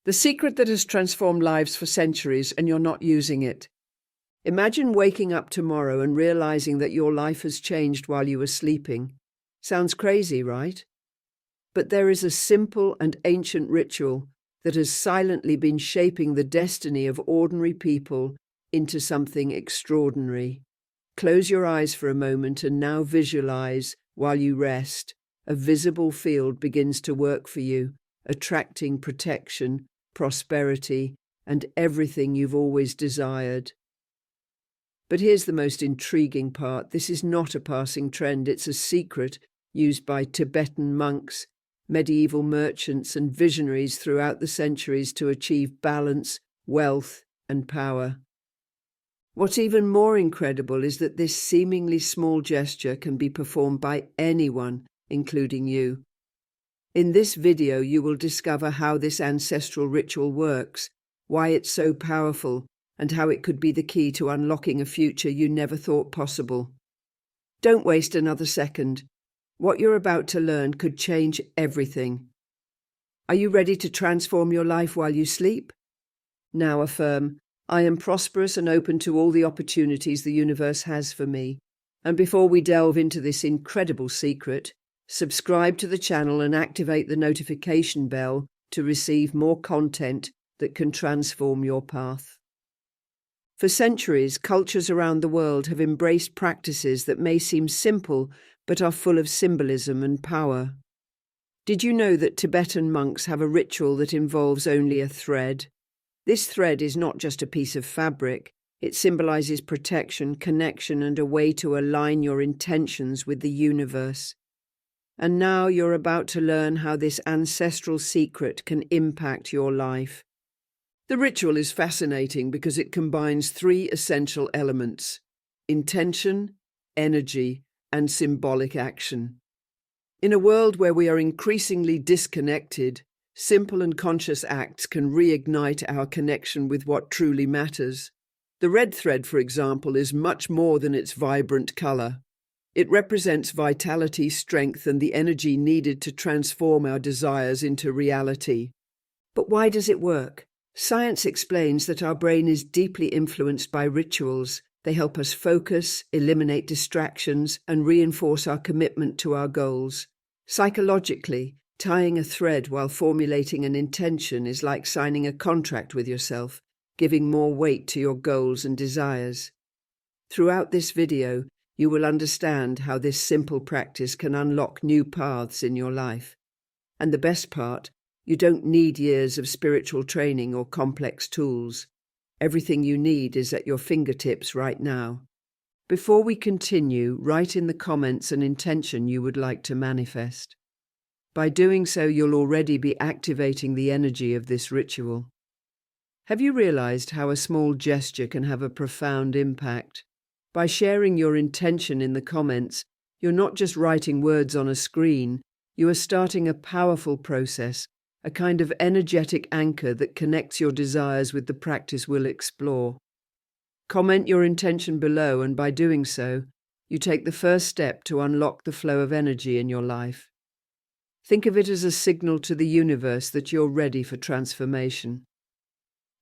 The secret that has transformed lives for centuries and you're not using it. Imagine waking up tomorrow and realizing that your life has changed while you were sleeping. Sounds crazy, right? But there is a simple and ancient ritual that has silently been shaping the destiny of ordinary people into something extraordinary. Close your eyes for a moment and now visualize, while you rest, a visible field begins to work for you, attracting protection, prosperity, and everything you've always desired. But here's the most intriguing part. This is not a passing trend. It's a secret used by Tibetan monks, medieval merchants, and visionaries throughout the centuries to achieve balance, wealth, and power. What's even more incredible is that this seemingly small gesture can be performed by anyone, including you. In this video, you will discover how this ancestral ritual works, why it's so powerful, and how it could be the key to unlocking a future you never thought possible. Don't waste another second. What you're about to learn could change everything. Are you ready to transform your life while you sleep? Now affirm, I am prosperous and open to all the opportunities the universe has for me. And before we delve into this incredible secret, subscribe to the channel and activate the notification bell to receive more content that can transform your path. For centuries, cultures around the world have embraced practices that may seem simple but are full of symbolism and power. Did you know that Tibetan monks have a ritual that involves only a thread? This thread is not just a piece of fabric. It symbolizes protection, connection, and a way to align your intentions with the universe. And now you're about to learn how this ancestral secret can impact your life. The ritual is fascinating because it combines three essential elements: intention, energy, and symbolic action. In a world where we are increasingly disconnected, simple and conscious acts can reignite our connection with what truly matters. The red thread, for example, is much more than its vibrant color. It represents vitality, strength, and the energy needed to transform our desires into reality. But why does it work? Science explains that our brain is deeply influenced by rituals. They help us focus, eliminate distractions, and reinforce our commitment to our goals. Psychologically, tying a thread while formulating an intention is like signing a contract with yourself, giving more weight to your goals and desires. Throughout this video, you will understand how this simple practice can unlock new paths in your life. And the best part, you don't need years of spiritual training or complex tools. Everything you need is at your fingertips right now. Before we continue, write in the comments an intention you would like to manifest. By doing so, you'll already be activating the energy of this ritual. Have you realized how a small gesture can have a profound impact? By sharing your intention in the comments, you're not just writing words on a screen, you are starting a powerful process, a kind of energetic anchor that connects your desires with the practice we'll explore. Comment your intention below, and by doing so, you take the first step to unlock the flow of energy in your life. Think of it as a signal to the universe that you're ready for transformation.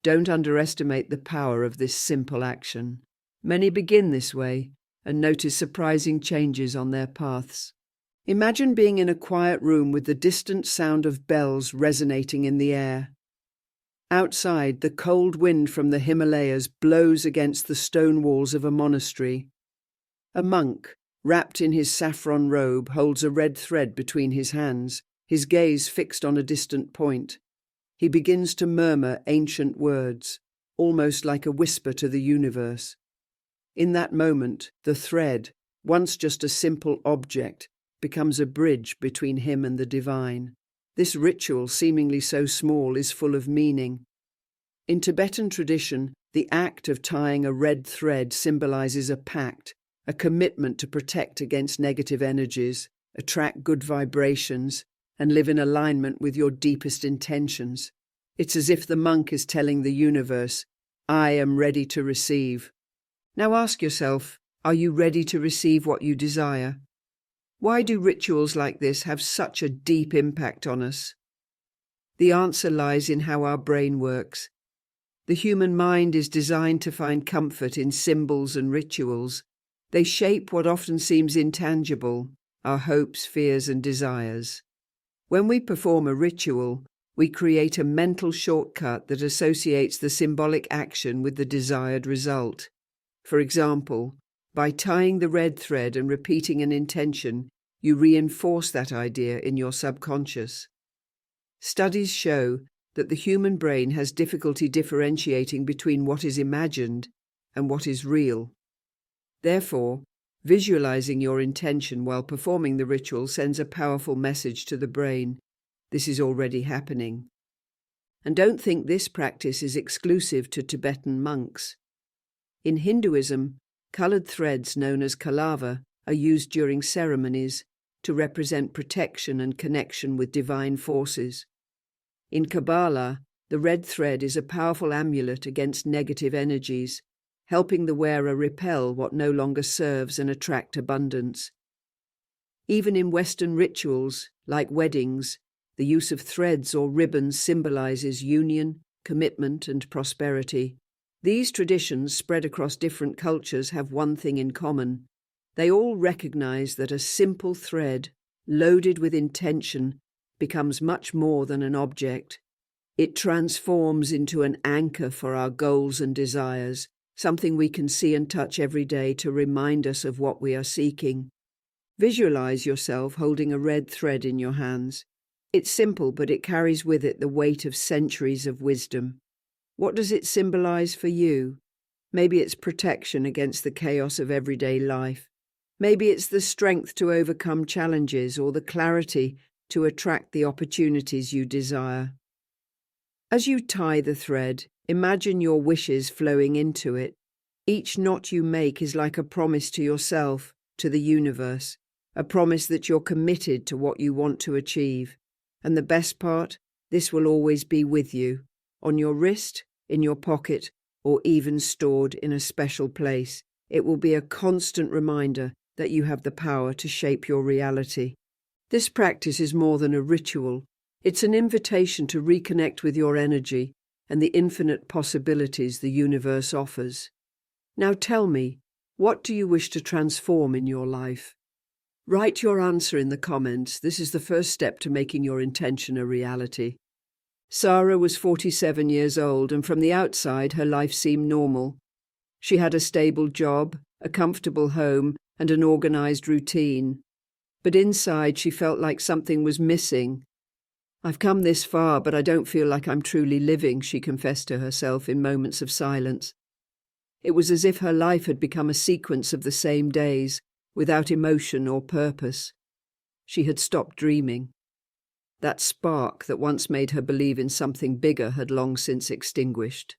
Don't underestimate the power of this simple action. Many begin this way and notice surprising changes on their paths. Imagine being in a quiet room with the distant sound of bells resonating in the air. Outside, the cold wind from the Himalayas blows against the stone walls of a monastery. A monk, wrapped in his saffron robe, holds a red thread between his hands, his gaze fixed on a distant point. He begins to murmur ancient words, almost like a whisper to the universe. In that moment, the thread, once just a simple object, becomes a bridge between him and the divine. This ritual, seemingly so small, is full of meaning. In Tibetan tradition, the act of tying a red thread symbolizes a pact, a commitment to protect against negative energies, attract good vibrations, and live in alignment with your deepest intentions. It's as if the monk is telling the universe, I am ready to receive. Now ask yourself, are you ready to receive what you desire? Why do rituals like this have such a deep impact on us? The answer lies in how our brain works. The human mind is designed to find comfort in symbols and rituals. They shape what often seems intangible, our hopes, fears, and desires. When we perform a ritual, we create a mental shortcut that associates the symbolic action with the desired result. For example, by tying the red thread and repeating an intention, you reinforce that idea in your subconscious. Studies show that the human brain has difficulty differentiating between what is imagined and what is real. Therefore, visualizing your intention while performing the ritual sends a powerful message to the brain. This is already happening. And don't think this practice is exclusive to Tibetan monks. In Hinduism, colored threads known as kalava are used during ceremonies to represent protection and connection with divine forces. In Kabbalah, the red thread is a powerful amulet against negative energies, helping the wearer repel what no longer serves and attract abundance. Even in Western rituals, like weddings, the use of threads or ribbons symbolizes union, commitment, and prosperity. These traditions, spread across different cultures, have one thing in common. They all recognize that a simple thread, loaded with intention, becomes much more than an object. It transforms into an anchor for our goals and desires, something we can see and touch every day to remind us of what we are seeking. Visualize yourself holding a red thread in your hands. It's simple, but it carries with it the weight of centuries of wisdom. What does it symbolize for you? Maybe it's protection against the chaos of everyday life. Maybe it's the strength to overcome challenges or the clarity to attract the opportunities you desire. As you tie the thread, imagine your wishes flowing into it. Each knot you make is like a promise to yourself, to the universe, a promise that you're committed to what you want to achieve. And the best part, this will always be with you, on your wrist, in your pocket, or even stored in a special place. It will be a constant reminder that you have the power to shape your reality. This practice is more than a ritual. It's an invitation to reconnect with your energy and the infinite possibilities the universe offers. Now tell me, what do you wish to transform in your life? Write your answer in the comments. This is the first step to making your intention a reality. Sarah was 47 years old, and from the outside her life seemed normal. She had a stable job, a comfortable home, and an organized routine. But inside she felt like something was missing. "I've come this far, but I don't feel like I'm truly living," she confessed to herself in moments of silence. It was as if her life had become a sequence of the same days, without emotion or purpose. She had stopped dreaming. That spark that once made her believe in something bigger had long since extinguished.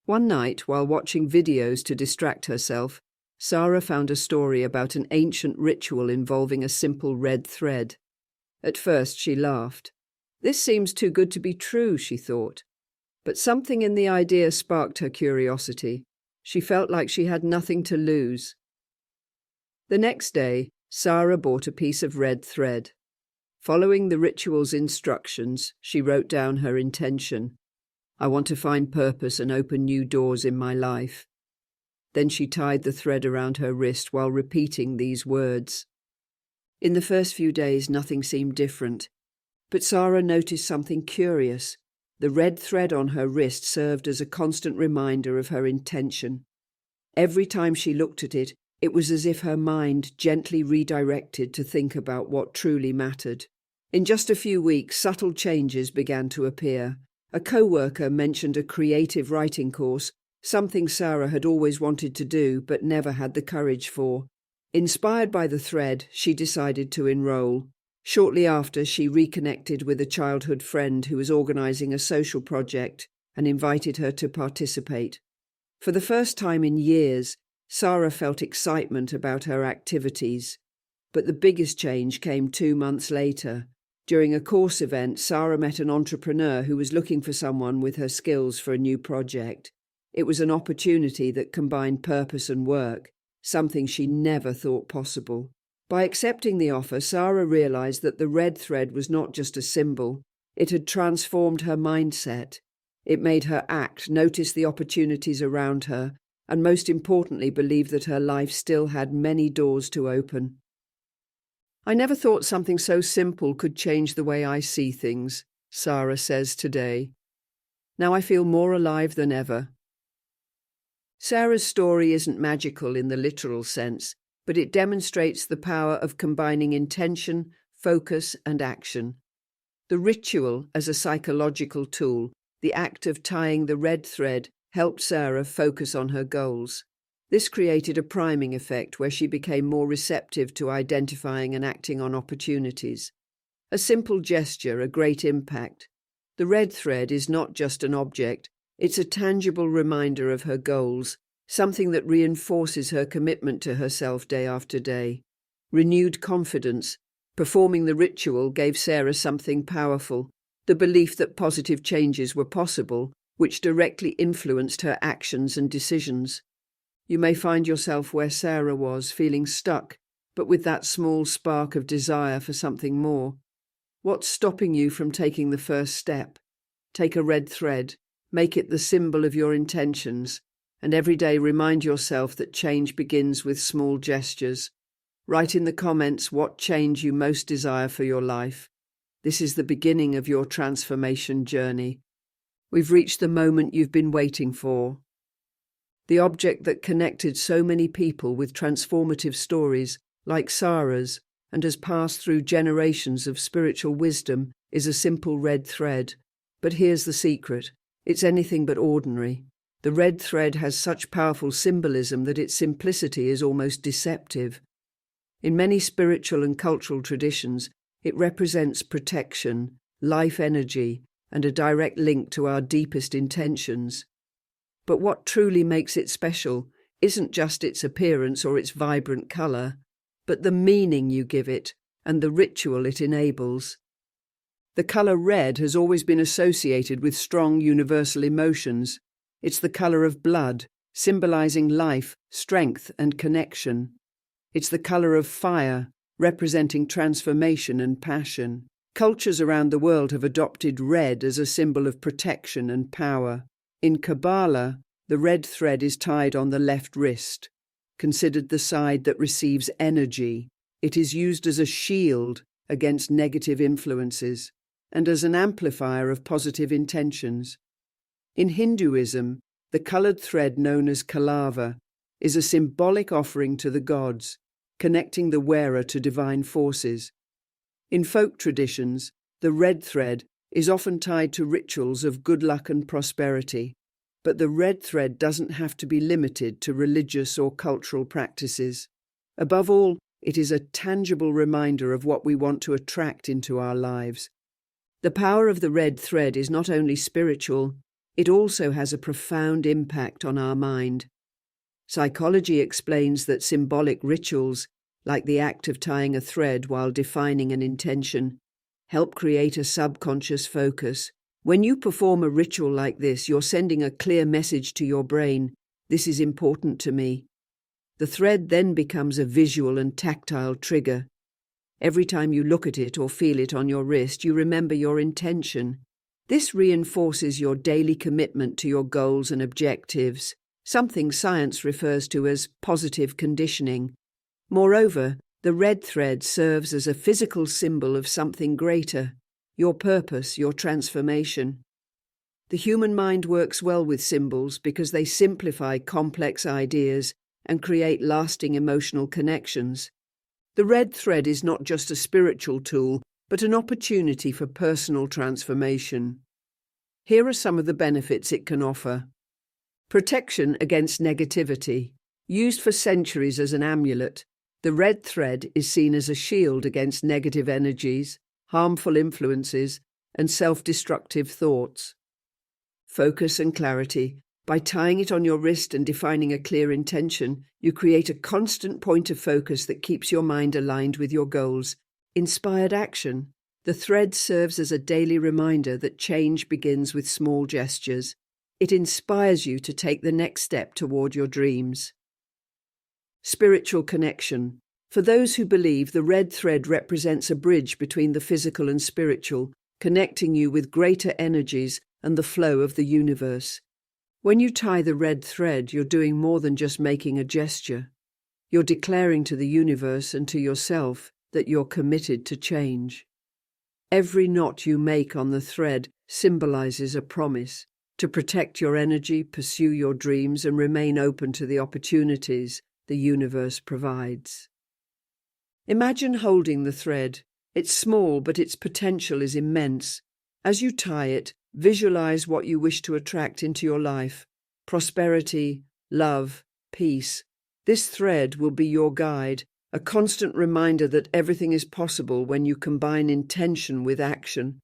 One night, while watching videos to distract herself, Sarah found a story about an ancient ritual involving a simple red thread. At first she laughed. "This seems too good to be true," she thought. But something in the idea sparked her curiosity. She felt like she had nothing to lose. The next day, Sarah bought a piece of red thread. Following the ritual's instructions, she wrote down her intention. "I want to find purpose and open new doors in my life." Then she tied the thread around her wrist while repeating these words. In the first few days, nothing seemed different. But Sarah noticed something curious. The red thread on her wrist served as a constant reminder of her intention. Every time she looked at it, it was as if her mind gently redirected to think about what truly mattered. In just a few weeks, subtle changes began to appear. A co-worker mentioned a creative writing course, something Sarah had always wanted to do but never had the courage for. Inspired by the thread, she decided to enroll. Shortly after, she reconnected with a childhood friend who was organizing a social project and invited her to participate. For the first time in years, Sarah felt excitement about her activities. But the biggest change came 2 months later. During a course event, Sarah met an entrepreneur who was looking for someone with her skills for a new project. It was an opportunity that combined purpose and work, something she never thought possible. By accepting the offer, Sarah realized that the red thread was not just a symbol. It had transformed her mindset. It made her act, notice the opportunities around her, and most importantly, believe that her life still had many doors to open. "I never thought something so simple could change the way I see things," Sarah says today. "Now I feel more alive than ever." Sarah's story isn't magical in the literal sense, but it demonstrates the power of combining intention, focus, and action. The ritual as a psychological tool, the act of tying the red thread, helped Sarah focus on her goals. This created a priming effect where she became more receptive to identifying and acting on opportunities. A simple gesture, a great impact. The red thread is not just an object, it's a tangible reminder of her goals, something that reinforces her commitment to herself day after day. Renewed confidence. Performing the ritual gave Sarah something powerful, the belief that positive changes were possible, which directly influenced her actions and decisions. You may find yourself where Sarah was, feeling stuck, but with that small spark of desire for something more. What's stopping you from taking the first step? Take a red thread, make it the symbol of your intentions, and every day remind yourself that change begins with small gestures. Write in the comments what change you most desire for your life. This is the beginning of your transformation journey. We've reached the moment you've been waiting for. The object that connected so many people with transformative stories, like Sarah's, and has passed through generations of spiritual wisdom, is a simple red thread. But here's the secret. It's anything but ordinary. The red thread has such powerful symbolism that its simplicity is almost deceptive. In many spiritual and cultural traditions, it represents protection, life energy, and a direct link to our deepest intentions. But what truly makes it special isn't just its appearance or its vibrant color, but the meaning you give it and the ritual it enables. The color red has always been associated with strong universal emotions. It's the color of blood, symbolizing life, strength, and connection. It's the color of fire, representing transformation and passion. Cultures around the world have adopted red as a symbol of protection and power. In Kabbalah, the red thread is tied on the left wrist, considered the side that receives energy. It is used as a shield against negative influences and as an amplifier of positive intentions. In Hinduism, the colored thread known as kalava is a symbolic offering to the gods, connecting the wearer to divine forces. In folk traditions, the red thread is often tied to rituals of good luck and prosperity, but the red thread doesn't have to be limited to religious or cultural practices. Above all, it is a tangible reminder of what we want to attract into our lives. The power of the red thread is not only spiritual, it also has a profound impact on our mind. Psychology explains that symbolic rituals, like the act of tying a thread while defining an intention, help create a subconscious focus. When you perform a ritual like this, you're sending a clear message to your brain: this is important to me. The thread then becomes a visual and tactile trigger. Every time you look at it or feel it on your wrist, you remember your intention. This reinforces your daily commitment to your goals and objectives, something science refers to as positive conditioning. Moreover, the red thread serves as a physical symbol of something greater, your purpose, your transformation. The human mind works well with symbols because they simplify complex ideas and create lasting emotional connections. The red thread is not just a spiritual tool, but an opportunity for personal transformation. Here are some of the benefits it can offer. Protection against negativity. Used for centuries as an amulet, the red thread is seen as a shield against negative energies, harmful influences, and self-destructive thoughts. Focus and clarity. By tying it on your wrist and defining a clear intention, you create a constant point of focus that keeps your mind aligned with your goals. Inspired action. The thread serves as a daily reminder that change begins with small gestures. It inspires you to take the next step toward your dreams. Spiritual connection. For those who believe, the red thread represents a bridge between the physical and spiritual, connecting you with greater energies and the flow of the universe. When you tie the red thread, you're doing more than just making a gesture. You're declaring to the universe and to yourself that you're committed to change. Every knot you make on the thread symbolizes a promise to protect your energy, pursue your dreams, and remain open to the opportunities the universe provides. Imagine holding the thread. It's small, but its potential is immense. As you tie it, visualize what you wish to attract into your life: prosperity, love, peace. This thread will be your guide, a constant reminder that everything is possible when you combine intention with action.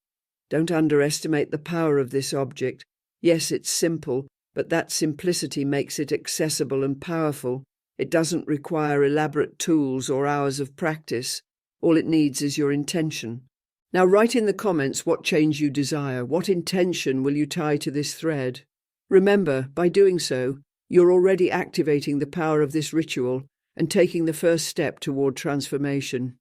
Don't underestimate the power of this object. Yes, it's simple, but that simplicity makes it accessible and powerful. It doesn't require elaborate tools or hours of practice. All it needs is your intention. Now write in the comments what change you desire. What intention will you tie to this thread? Remember, by doing so, you're already activating the power of this ritual and taking the first step toward transformation.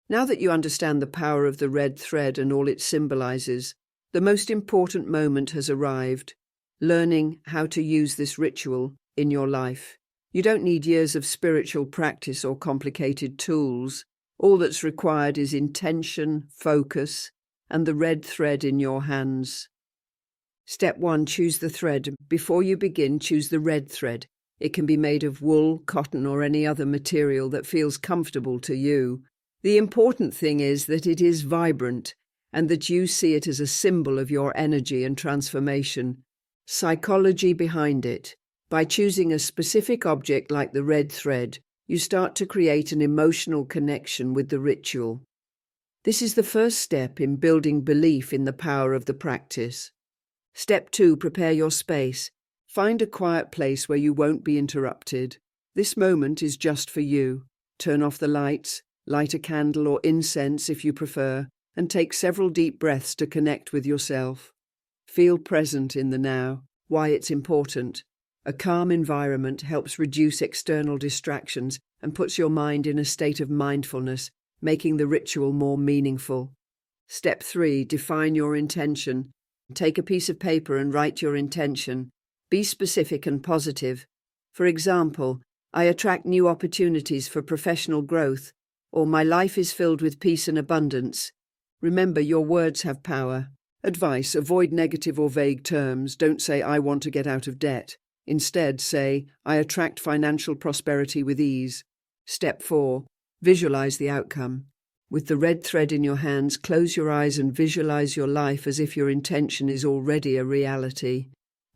Now that you understand the power of the red thread and all it symbolizes, the most important moment has arrived: learning how to use this ritual in your life. You don't need years of spiritual practice or complicated tools. All that's required is intention, focus, and the red thread in your hands. Step 1. Choose the thread. Before you begin, choose the red thread. It can be made of wool, cotton, or any other material that feels comfortable to you. The important thing is that it is vibrant and that you see it as a symbol of your energy and transformation. Psychology behind it. By choosing a specific object like the red thread, you start to create an emotional connection with the ritual. This is the first step in building belief in the power of the practice. Step 2. Prepare your space. Find a quiet place where you won't be interrupted. This moment is just for you. Turn off the lights, light a candle or incense if you prefer, and take several deep breaths to connect with yourself. Feel present in the now. Why it's important. A calm environment helps reduce external distractions and puts your mind in a state of mindfulness, making the ritual more meaningful. Step 3. Define your intention. Take a piece of paper and write your intention. Be specific and positive. For example, I attract new opportunities for professional growth, or my life is filled with peace and abundance. Remember, your words have power. Advice: avoid negative or vague terms. Don't say, I want to get out of debt. Instead, say, I attract financial prosperity with ease. Step 4. Visualize the outcome. With the red thread in your hands, close your eyes and visualize your life as if your intention is already a reality.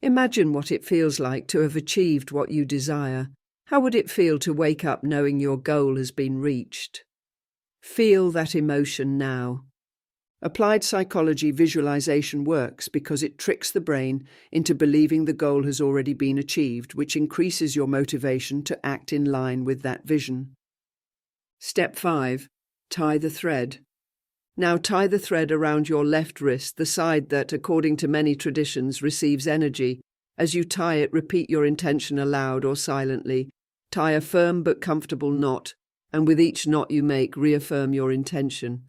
Imagine what it feels like to have achieved what you desire. How would it feel to wake up knowing your goal has been reached? Feel that emotion now. Applied psychology visualization works because it tricks the brain into believing the goal has already been achieved, which increases your motivation to act in line with that vision. Step 5. Tie the thread. Now tie the thread around your left wrist, the side that, according to many traditions, receives energy. As you tie it, repeat your intention aloud or silently. Tie a firm but comfortable knot, and with each knot you make, reaffirm your intention.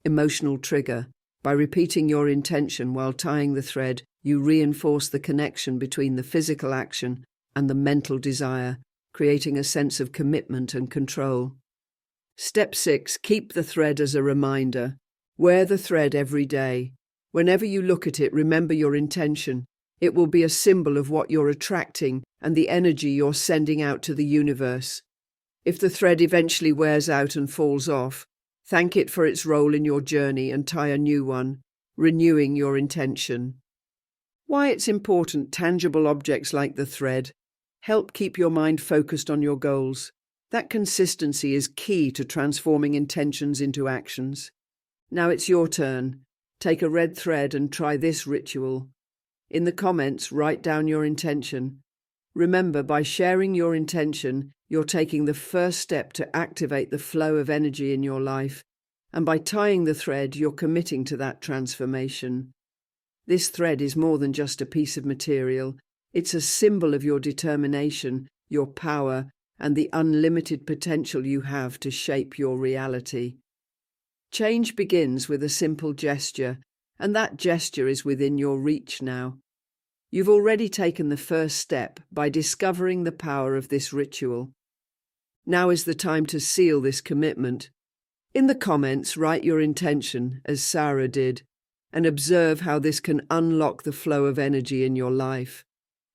Emotional trigger. By repeating your intention while tying the thread, you reinforce the connection between the physical action and the mental desire, creating a sense of commitment and control. Step 6. Keep the thread as a reminder. Wear the thread every day. Whenever you look at it, remember your intention. It will be a symbol of what you're attracting and the energy you're sending out to the universe. If the thread eventually wears out and falls off, thank it for its role in your journey and tie a new one, renewing your intention. Why it's important: tangible objects like the thread help keep your mind focused on your goals. That consistency is key to transforming intentions into actions. Now it's your turn. Take a red thread and try this ritual. In the comments, write down your intention. Remember, by sharing your intention, you're taking the first step to activate the flow of energy in your life, and by tying the thread, you're committing to that transformation. This thread is more than just a piece of material. It's a symbol of your determination, your power, and the unlimited potential you have to shape your reality. Change begins with a simple gesture, And that gesture is within your reach now. You've already taken the first step by discovering the power of this ritual. Now is the time to seal this commitment. In the comments, write your intention, as Sarah did, and observe how this can unlock the flow of energy in your life.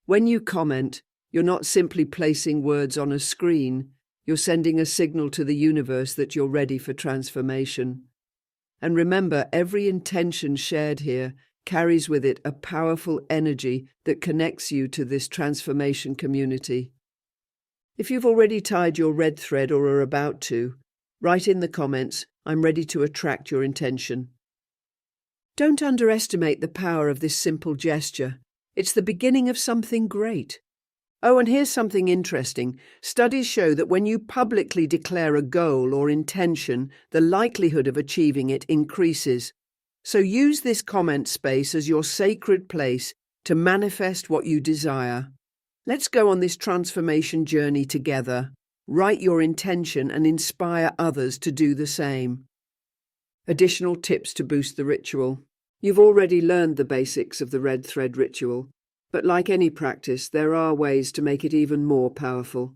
When you comment, you're not simply placing words on a screen, you're sending a signal to the universe that you're ready for transformation. And remember, every intention shared here carries with it a powerful energy that connects you to this transformation community. If you've already tied your red thread or are about to, write in the comments, "I'm ready to attract your intention." Don't underestimate the power of this simple gesture. It's the beginning of something great. Oh, and here's something interesting. Studies show that when you publicly declare a goal or intention, the likelihood of achieving it increases. So use this comment space as your sacred place to manifest what you desire. Let's go on this transformation journey together. Write your intention and inspire others to do the same. Additional tips to boost the ritual. You've already learned the basics of the red thread ritual, but like any practice, there are ways to make it even more powerful.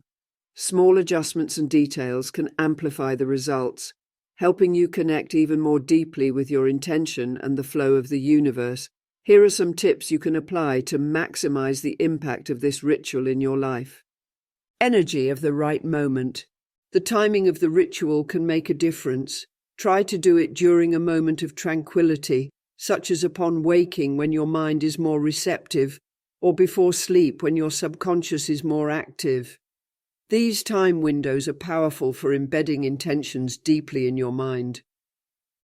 Small adjustments and details can amplify the results, helping you connect even more deeply with your intention and the flow of the universe. Here are some tips you can apply to maximize the impact of this ritual in your life. Energy of the right moment. The timing of the ritual can make a difference. Try to do it during a moment of tranquility, such as upon waking when your mind is more receptive, or before sleep when your subconscious is more active. These time windows are powerful for embedding intentions deeply in your mind.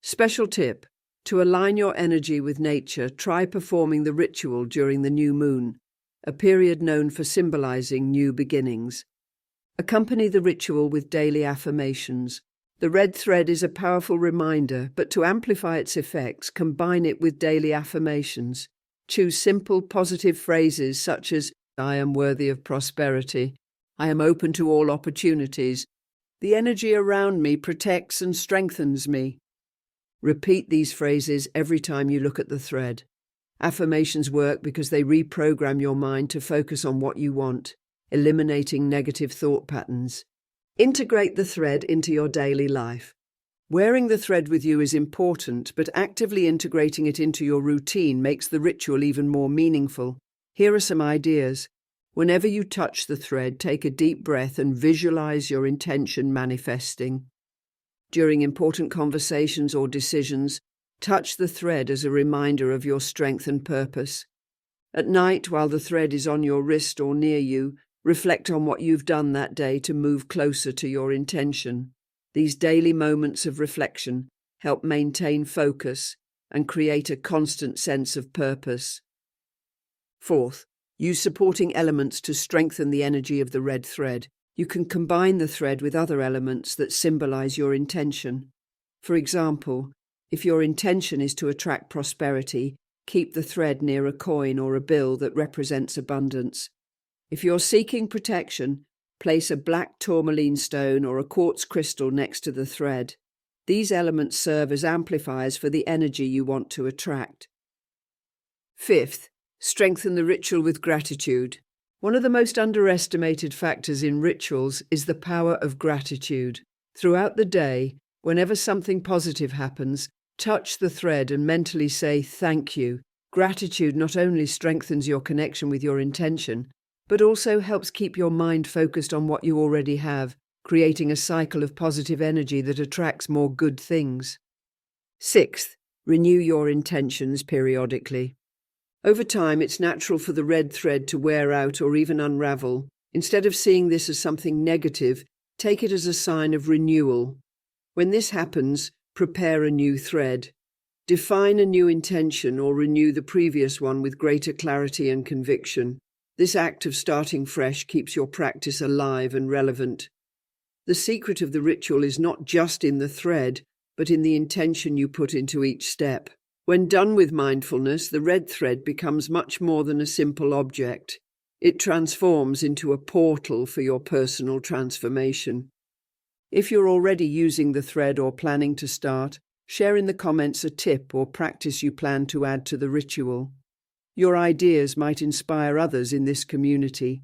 Special tip: to align your energy with nature, try performing the ritual during the new moon, a period known for symbolizing new beginnings. Accompany the ritual with daily affirmations. The red thread is a powerful reminder, but to amplify its effects, combine it with daily affirmations. Choose simple, positive phrases such as, "I am worthy of prosperity," "I am open to all opportunities," "The energy around me protects and strengthens me." Repeat these phrases every time you look at the thread. Affirmations work because they reprogram your mind to focus on what you want, eliminating negative thought patterns. Integrate the thread into your daily life. Wearing the thread with you is important, but actively integrating it into your routine makes the ritual even more meaningful. Here are some ideas. Whenever you touch the thread, take a deep breath and visualize your intention manifesting. During important conversations or decisions, touch the thread as a reminder of your strength and purpose. At night, while the thread is on your wrist or near you, reflect on what you've done that day to move closer to your intention. These daily moments of reflection help maintain focus and create a constant sense of purpose. Fourth, use supporting elements to strengthen the energy of the red thread. You can combine the thread with other elements that symbolize your intention. For example, if your intention is to attract prosperity, keep the thread near a coin or a bill that represents abundance. If you're seeking protection, place a black tourmaline stone or a quartz crystal next to the thread. These elements serve as amplifiers for the energy you want to attract. Fifth, strengthen the ritual with gratitude. One of the most underestimated factors in rituals is the power of gratitude. Throughout the day, whenever something positive happens, touch the thread and mentally say thank you. Gratitude not only strengthens your connection with your intention, but also helps keep your mind focused on what you already have, creating a cycle of positive energy that attracts more good things. Sixth, renew your intentions periodically. Over time, it's natural for the red thread to wear out or even unravel. Instead of seeing this as something negative, take it as a sign of renewal. When this happens, prepare a new thread. Define a new intention or renew the previous one with greater clarity and conviction. This act of starting fresh keeps your practice alive and relevant. The secret of the ritual is not just in the thread, but in the intention you put into each step. When done with mindfulness, the red thread becomes much more than a simple object. It transforms into a portal for your personal transformation. If you're already using the thread or planning to start, Share in the comments a tip or practice you plan to add to the ritual. Your ideas might inspire others in this community.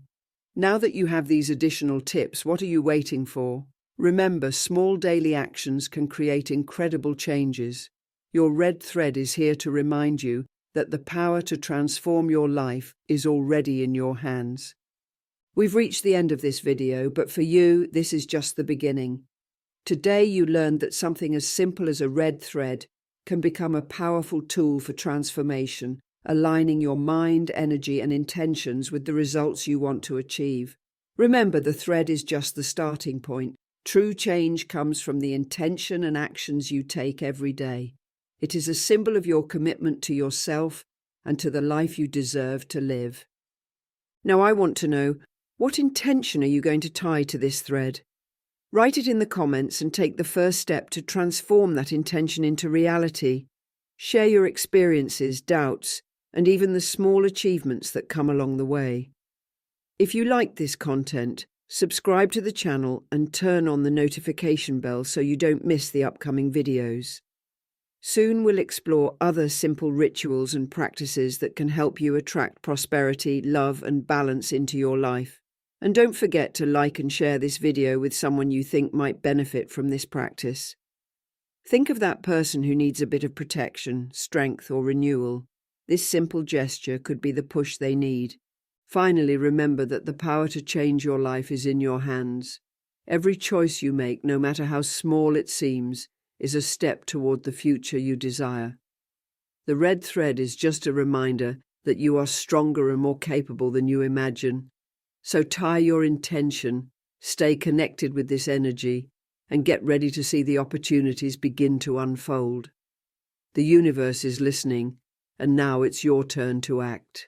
Now that you have these additional tips, what are you waiting for? Remember, small daily actions can create incredible changes. Your red thread is here to remind you that the power to transform your life is already in your hands. We've reached the end of this video, but for you, this is just the beginning. Today you learned that something as simple as a red thread can become a powerful tool for transformation, aligning your mind, energy, and intentions with the results you want to achieve. Remember, the thread is just the starting point. True change comes from the intention and actions you take every day. It is a symbol of your commitment to yourself and to the life you deserve to live. Now I want to know, what intention are you going to tie to this thread? Write it in the comments and take the first step to transform that intention into reality. Share your experiences, doubts, and even the small achievements that come along the way. If you like this content, subscribe to the channel and turn on the notification bell so you don't miss the upcoming videos. Soon we'll explore other simple rituals and practices that can help you attract prosperity, love, and balance into your life. And don't forget to like and share this video with someone you think might benefit from this practice. Think of that person who needs a bit of protection, strength, or renewal. This simple gesture could be the push they need. Finally, remember that the power to change your life is in your hands. Every choice you make, no matter how small it seems, is a step toward the future you desire. The red thread is just a reminder that you are stronger and more capable than you imagine. So tie your intention, stay connected with this energy, and get ready to see the opportunities begin to unfold. The universe is listening, and now it's your turn to act.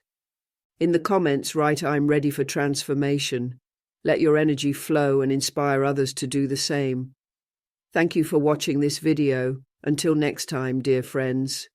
In the comments, write, "I'm ready for transformation." Let your energy flow and inspire others to do the same. Thank you for watching this video. Until next time, dear friends.